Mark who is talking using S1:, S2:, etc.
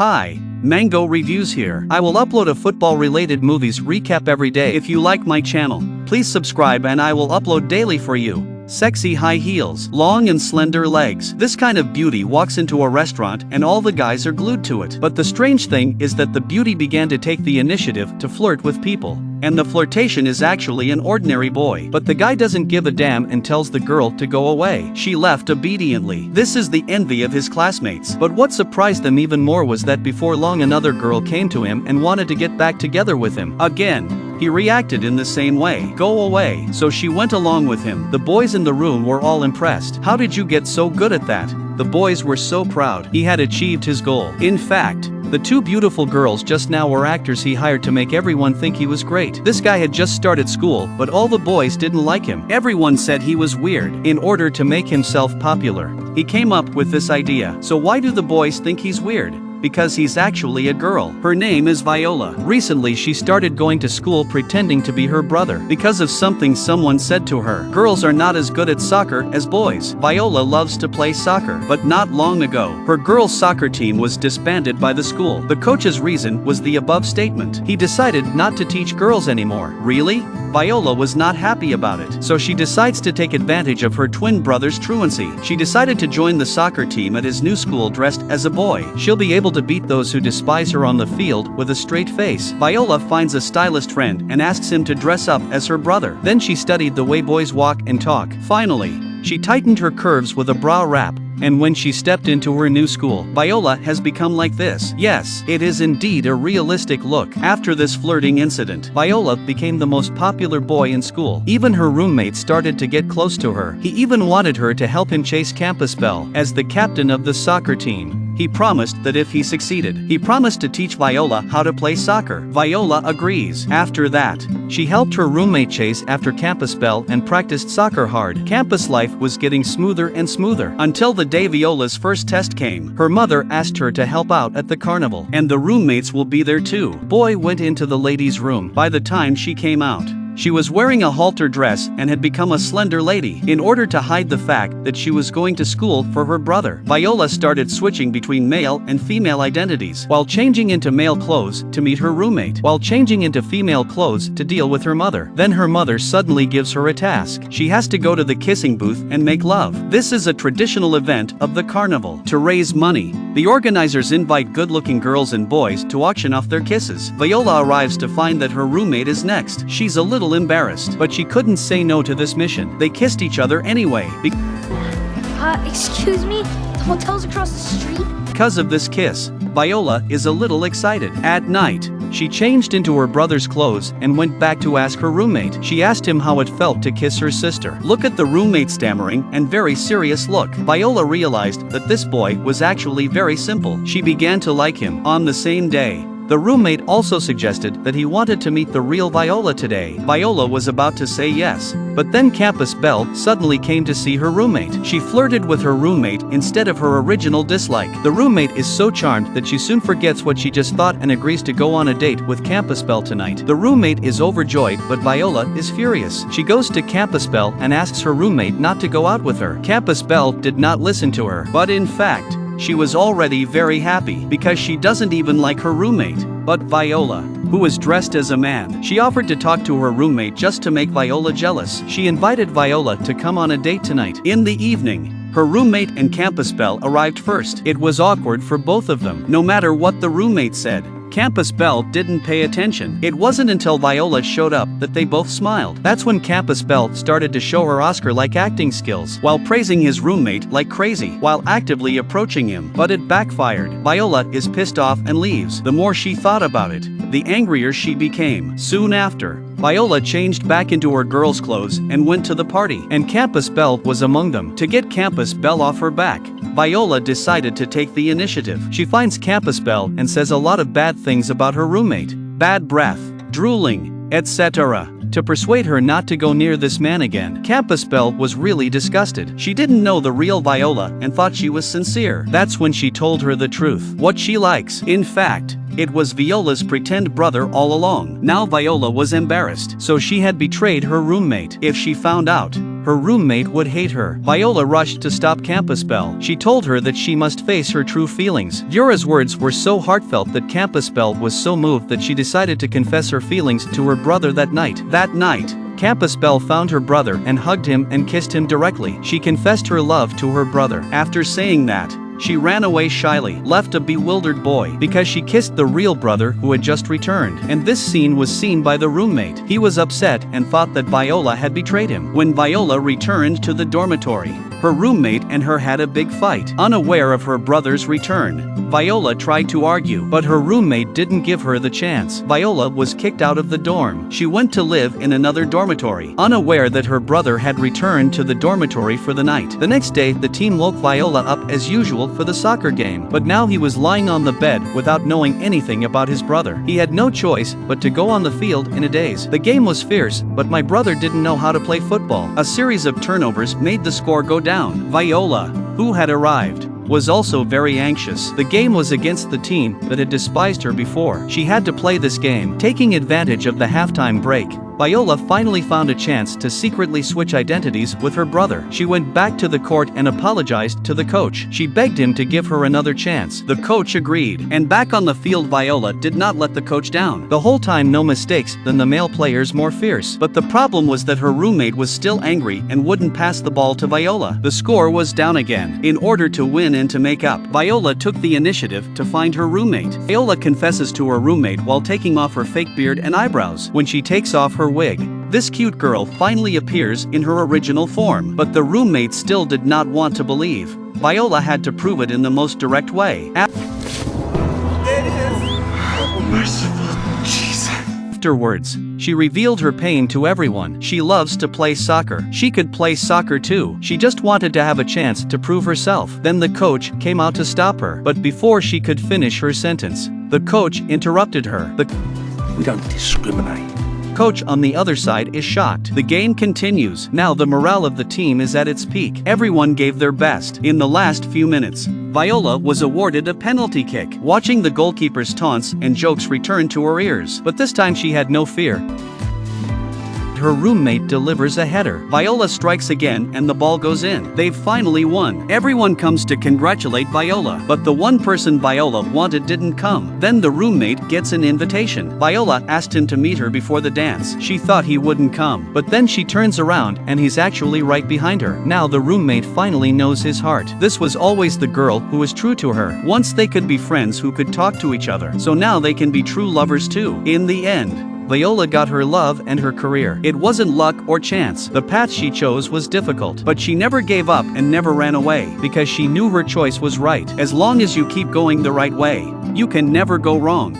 S1: Hi, Mango Reviews here. I will upload a football-related movies recap every day. If you like my channel, please subscribe and I will upload daily for you. Sexy high heels, long and slender legs. This kind of beauty walks into a restaurant and all the guys are glued to it. But the strange thing is that the beauty began to take the initiative to flirt with people. And the flirtation is actually an ordinary boy. But the guy doesn't give a damn and tells the girl to go away. She left obediently. This is the envy of his classmates. But what surprised them even more was that before long another girl came to him and wanted to get back together with him. Again, he reacted in the same way. Go away. So she went along with him. The boys in the room were all impressed. How did you get so good at that? The boys were so proud. He had achieved his goal. In fact, the two beautiful girls just now were actors he hired to make everyone think he was great. This guy had just started school, but all the boys didn't like him. Everyone said he was weird. In order to make himself popular, he came up with this idea. So why do the boys think he's weird? Because he's actually a girl. Her name is Viola. Recently she started going to school pretending to be her brother because of something someone said to her. Girls are not as good at soccer as boys. Viola loves to play soccer, but not long ago, her girls' soccer team was disbanded by the school. The coach's reason was the above statement. He decided not to teach girls anymore. Really? Viola was not happy about it. So she decides to take advantage of her twin brother's truancy. She decided to join the soccer team at his new school dressed as a boy. She'll be able to beat those who despise her on the field with a straight face. Viola finds a stylist friend and asks him to dress up as her brother. Then she studied the way boys walk and talk. Finally, she tightened her curves with a brow wrap. And when she stepped into her new school, Viola has become like this. Yes, it is indeed a realistic look. After this flirting incident, Viola became the most popular boy in school. Even her roommates started to get close to her. He even wanted her to help him chase Campus Bell. As the captain of the soccer team, he promised that if he succeeded, he promised to teach Viola how to play soccer. Viola agrees. After that, she helped her roommate chase after Campus Bell and practiced soccer hard. Campus life was getting smoother and smoother until the day Viola's first test came. Her mother asked her to help out at the carnival, and the roommates will be there too. Boy went into the ladies' room. By the time she came out, she was wearing a halter dress and had become a slender lady. In order to hide the fact that she was going to school for her brother, Viola started switching between male and female identities, while changing into male clothes to meet her roommate, while changing into female clothes to deal with her mother. Then her mother suddenly gives her a task. She has to go to the kissing booth and make love. This is a traditional event of the carnival. To raise money, the organizers invite good-looking girls and boys to auction off their kisses. Viola arrives to find that her roommate is next. She's a little embarrassed, but she couldn't say no to this mission. They kissed each other anyway.
S2: Excuse me? The hotel's across the street?
S1: Because of this kiss, Viola is a little excited. At night, she changed into her brother's clothes and went back to ask her roommate. She asked him how it felt to kiss her sister. Look at the roommate stammering and very serious look. Viola realized that this boy was actually very simple. She began to like him. On the same day, the roommate also suggested that he wanted to meet the real Viola today. Viola was about to say yes, but then Campus Bell suddenly came to see her roommate. She flirted with her roommate instead of her original dislike. The roommate is so charmed that she soon forgets what she just thought and agrees to go on a date with Campus Bell tonight. The roommate is overjoyed, but Viola is furious. She goes to Campus Bell and asks her roommate not to go out with her. Campus Bell did not listen to her, but in fact, she was already very happy because she doesn't even like her roommate. But Viola, who was dressed as a man, she offered to talk to her roommate just to make Viola jealous. She invited Viola to come on a date tonight. In the evening, her roommate and Campus Bell arrived first. It was awkward for both of them. No matter what the roommate said, Campus Bell didn't pay attention. It wasn't until Viola showed up that they both smiled. That's when Campus Bell started to show her Oscar-like acting skills, while praising his roommate like crazy, while actively approaching him. But it backfired. Viola is pissed off and leaves. The more she thought about it, the angrier she became. Soon after, Viola changed back into her girl's clothes and went to the party, and Campus Bell was among them. To get Campus Bell off her back, Viola decided to take the initiative. She finds Campus Bell and says a lot of bad things about her roommate. Bad breath, drooling, etc. To persuade her not to go near this man again. Campus Bell was really disgusted. She didn't know the real Viola and thought she was sincere. That's when she told her the truth. What she likes. In fact, it was Viola's pretend brother all along. Now Viola was embarrassed, so she had betrayed her roommate. If she found out, her roommate would hate her. Viola rushed to stop Campusbell. She told her that she must face her true feelings. Yura's words were so heartfelt that Campusbell was so moved that she decided to confess her feelings to her brother that night. Campusbell found her brother and hugged him and kissed him directly. She confessed her love to her brother. After saying that, she ran away shyly, left a bewildered boy, because she kissed the real brother who had just returned. And this scene was seen by the roommate. He was upset and thought that Viola had betrayed him. When Viola returned to the dormitory, her roommate and her had a big fight. Unaware of her brother's return, Viola tried to argue, but her roommate didn't give her the chance. Viola was kicked out of the dorm. She went to live in another dormitory, unaware that her brother had returned to the dormitory for the night. The next day, the team woke Viola up as usual for the soccer game, but now he was lying on the bed without knowing anything about his brother. He had no choice but to go on the field in a daze. The game was fierce, but my brother didn't know how to play football. A series of turnovers made the score go down. Viola, who had arrived, was also very anxious. The game was against the team that had despised her before. She had to play this game. Taking advantage of the halftime break, Viola finally found a chance to secretly switch identities with her brother. She went back to the court and apologized to the coach. She begged him to give her another chance. The coach agreed, and back on the field Viola did not let the coach down. The whole time no mistakes, then the male players more fierce. But the problem was that her roommate was still angry and wouldn't pass the ball to Viola. The score was down again. In order to win and to make up, Viola took the initiative to find her roommate. Viola confesses to her roommate while taking off her fake beard and eyebrows. When she takes off her wig, this cute girl finally appears in her original form. But the roommate still did not want to believe. Viola had to prove it in the most direct way.
S3: Merciful Jesus.
S1: Afterwards, she revealed her pain to everyone. She loves to play soccer. She could play soccer too. She just wanted to have a chance to prove herself. Then the coach came out to stop her. But before she could finish her sentence, the coach interrupted her.
S3: We don't discriminate.
S1: Coach on the other side is shocked. The game continues. Now the morale of the team is at its peak. Everyone gave their best. In the last few minutes, Viola was awarded a penalty kick. Watching the goalkeeper's taunts and jokes return to her ears. But this time she had no fear. Her roommate delivers a header. Viola strikes again and the ball goes in. They've finally won. Everyone comes to congratulate Viola, but the one person Viola wanted didn't come. Then the roommate gets an invitation. Viola asked him to meet her before the dance. She thought he wouldn't come, but then she turns around and he's actually right behind her. Now the roommate finally knows his heart. This was always the girl who was true to her. Once they could be friends who could talk to each other, so now they can be true lovers too. In the end, Viola got her love and her career. It wasn't luck or chance. The path she chose was difficult, but she never gave up and never ran away, because she knew her choice was right. As long as you keep going the right way, you can never go wrong.